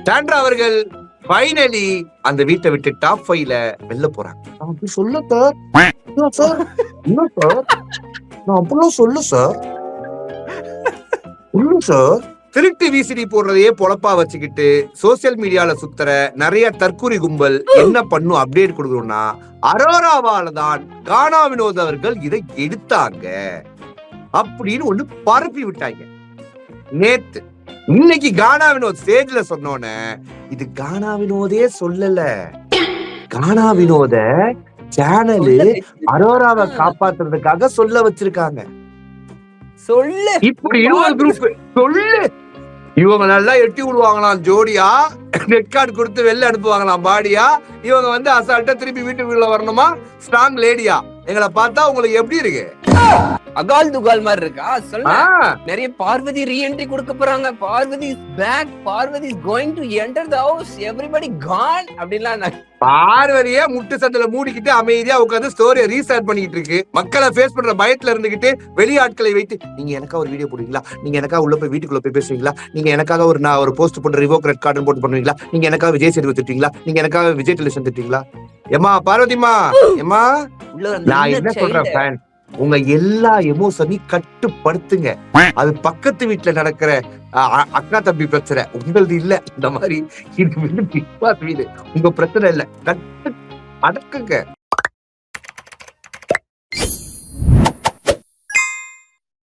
Sandra அவர்கள் finally அந்த வீட்டை விட்டு டாப் 5ல வெளில போறாங்க. அப்படி சொல்ல சார், சார் என்ன சார், நான் அப்படிலாம் சொல்ல சார், இல்ல சார். திருட்டு விசிடி போடுறதையே பொழப்பா வச்சுக்கிட்டு சோசியல் மீடியால சுத்துற நிறைய தற்கூரி கும்பல் என்ன பண்ணும் அப்டேட் கொடுக்கணும்னா அரோராவால தான் கானா வினோத் அவர்கள் இதை எடுத்தாங்க அப்படின்னு ஒண்ணு பரப்பி விட்டாங்க நேத்து. இன்னைக்கு கானா வினோத் ஸ்டேஜ்ல சொன்னோன்னே இது கானா வினோதே சொல்லல, கானா வினோத சேனலு அரோராவை காப்பாத்துறதுக்காக சொல்ல வச்சிருக்காங்க. சொல்லு இப்படி ஒரு குரூப் சொல்லு, இவங்க நல்லா எட்டி விடுவாங்களாம் ஜோடியா, ரெட் கார்டு கொடுத்து வெளில அனுப்புவாங்களாம் பாடியா, இவங்க வந்து அசால்ட்டா திருப்பி வீட்டுக்குள்ள வரணுமா ஸ்ட்ராங் லேடியா. எங்களை பார்த்தா உங்களுக்கு எப்படி இருக்கு? அகால் துகால் மாதிரி இருக்கா? சொல்ல நிறைய பார்வதி ரீஎன்ட்ரி கொடுக்க போறாங்க. Parvathi is back, Parvathi is going to enter the house, everybody gone அப்படிலாம். பார்வதியே முட்டு சந்தில மூடிக்கிட்டு அமைதியா உட்கார்ந்து ஸ்டோரியை ரீசார்ட் பண்ணிட்டு இருக்கு. மக்களை ஃபேஸ் பண்ற பயத்துல இருந்துகிட்டு வெளியாட்களை வைத்து நீங்க எனக்கா ஒரு வீடியோ போடுவீங்களா, நீங்க எனக்கா உள்ள போய் வீட்டுக்குள்ள போய் பேசுவீங்களா, நீங்க எனக்காக நான் ஒரு போஸ்ட் போட்டு ரிவோக் ரெட் கார்டு போட்டு பண்ணுவீங்களா, நீங்க எனக்காக விஜய் சேதுபதி திட்டுவீங்களா, நீங்க எனக்காக விஜய் டெலிவிஷன் திட்டுவீங்களா? ஏமா பார்வதிமா, ஏமா நான் என்ன சொல்றேன் ஃபேன், உங்க எல்லா எமோஷனையும் கட்டுப்படுத்துங்க. அது பக்கத்து வீட்டுல நடக்கிற அக்கா தம்பி பிரச்சனை, உங்களது இல்ல. இந்த மாதிரி இது வீடு உங்க பிரச்சனை இல்ல, கட்டு அடக்குங்க.